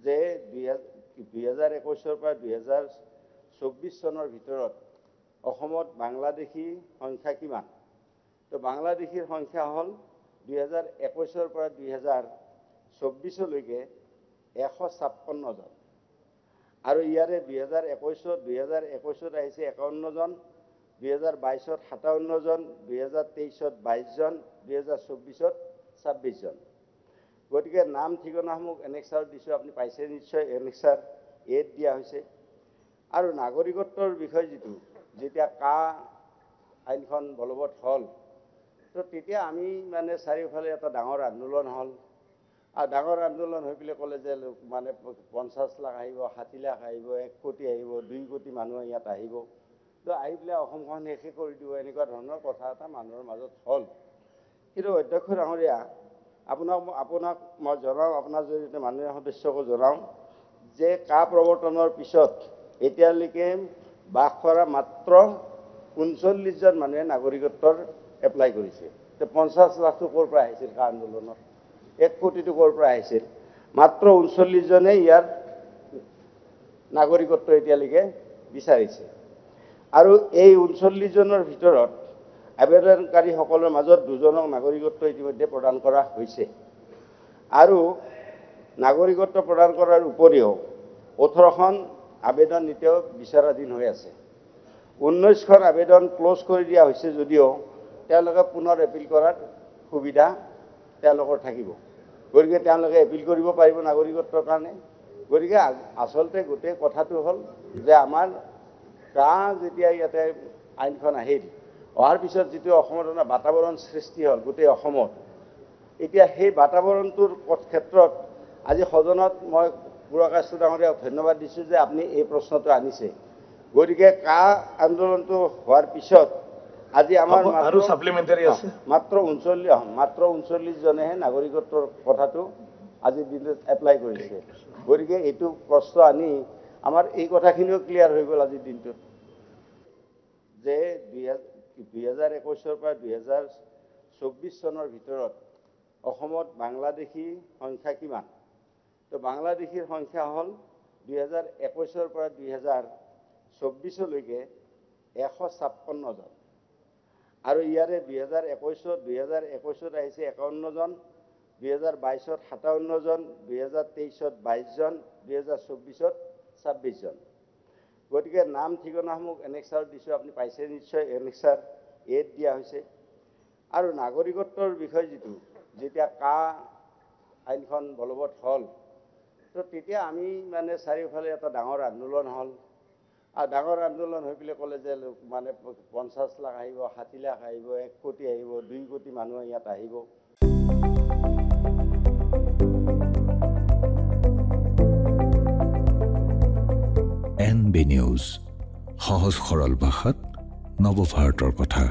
যে 2021 পৰা 2024 চনৰ ভিতৰত অসমত বাংলাদেশী সংখ্যা কিমান? তো বাংলাদেশীৰ সংখ্যা হ'ল 2021 পৰা 2024 লৈকে 156 জন। আৰু ইয়াৰে 2021 আহিছে 51 জন, 2022 57 জন, 2023 22 জন, 2024 26 জন। গতিকে নাম ঠিকনাসমূহ এনেক্সাৰ দিছোঁ, আপুনি পাইছে নিশ্চয়। এনেক্সাৰ এড দিয়া হৈছে। আৰু নাগৰিকত্বৰ বিষয় যেতিয়া কা আইনখন বলবৎ হ'ল, তো তেতিয়া আমি মানে চাৰিওফালে এটা ডাঙৰ আন্দোলন হ'ল। আৰু ডাঙৰ আন্দোলন হৈ পেলাই ক'লে যে মানে 50 লাখ আহিব, 60 লাখ আহিব, 1 কোটি আহিব, 2 কোটি মানুহ ইয়াত আহিব, তো আহি পেলাই অসমখন শেষে কৰি দিব, এনেকুৱা ধৰণৰ কথা এটা মানুহৰ মাজত হ'ল। কিন্তু অধ্যক্ষ ডাঙৰীয়া, আপোনাক মই জনাওঁ, আপোনাৰ জৰিয়তে মাননীয় সদস্যকো জনাওঁ যে কা প্ৰৱৰ্তনৰ পিছত এতিয়ালৈকে বাস কৰা মাত্ৰ 39 জন মানুহে নাগৰিকত্বৰ এপ্লাই কৰিছে। তো 50 লাখটো ক'ৰ পৰা আহিছিল কা আন্দোলনত? 1 কোটিটো ক'ৰ পৰা আহিছিল? মাত্ৰ 39 জনে ইয়াৰ নাগৰিকত্ব এতিয়ালৈকে বিচাৰিছে। আৰু এই 39 জনৰ ভিতৰত আবেদনকাৰীসকলৰ মাজত 2 জনক নাগৰিকত্ব ইতিমধ্যে প্ৰদান কৰা হৈছে। আৰু নাগৰিকত্ব প্ৰদান কৰাৰ উপৰিও 18খন আবেদন এতিয়াও বিচাৰাধীন হৈ আছে। 19খন আবেদন ক্লোজ কৰি দিয়া হৈছে যদিও তেওঁলোকে পুনৰ এপিল কৰাৰ সুবিধা তেওঁলোকৰ থাকিব। গতিকে তেওঁলোকে এপিল কৰিব পাৰিব নাগৰিকত্বৰ কাৰণে। গতিকে আচলতে গোটেই কথাটো হ'ল যে আমাৰ কা যেতিয়া ইয়াতে আইনখন আহিল, অহাৰ পিছত যিটো অসমত এটা বাতাবৰণ সৃষ্টি হ'ল গোটেই অসমত, এতিয়া সেই বাতাবৰণটোৰ ক্ষেত্ৰত আজি সদনত মই পুৰকাশ ডাঙৰীয়াক ধন্যবাদ দিছোঁ যে আপুনি এই প্ৰশ্নটো আনিছে। গতিকে কা আন্দোলনটো হোৱাৰ পিছত আজি আমাৰ মাত্ৰ 39 জনেহে নাগৰিকত্বৰ কথাটো আজিৰ দিনটোত এপ্লাই কৰিছে। গতিকে এইটো প্ৰশ্ন আনি আমাৰ এই কথাখিনিও ক্লিয়াৰ হৈ গ'ল আজিৰ দিনটোত যে 2021 পৰা 2024 চনৰ ভিতৰত অসমত বাংলাদেশী সংখ্যা কিমান? তো বাংলাদেশীৰ সংখ্যা হ'ল 2021 পৰা 2024 লৈকে 156 জন। আৰু ইয়াৰে 2021 আহিছে 51 জন, 2022 57 জন, 2023 22 জন, 2024 26 জন। গতিকে নাম ঠিকনাসমূহ এনেক্সাৰ দিছোঁ, আপুনি পাইছে নিশ্চয়। এনেক্সাৰ এড দিয়া হৈছে। আৰু নাগৰিকত্বৰ বিষয় যেতিয়া কা আইনখন বলবৎ হ'ল, তো তেতিয়া আমি মানে চাৰিওফালে এটা ডাঙৰ আন্দোলন হ'ল। আৰু ডাঙৰ আন্দোলন হৈ পেলাই ক'লে যে মানে 50 লাখ আহিব, 60 লাখ আহিব, 1 কোটি আহিব, 2 কোটি মানুহ ইয়াত আহিব। NB নিউজ, সহজ সৰল ভাষাত নৱভাৰতৰ কথা।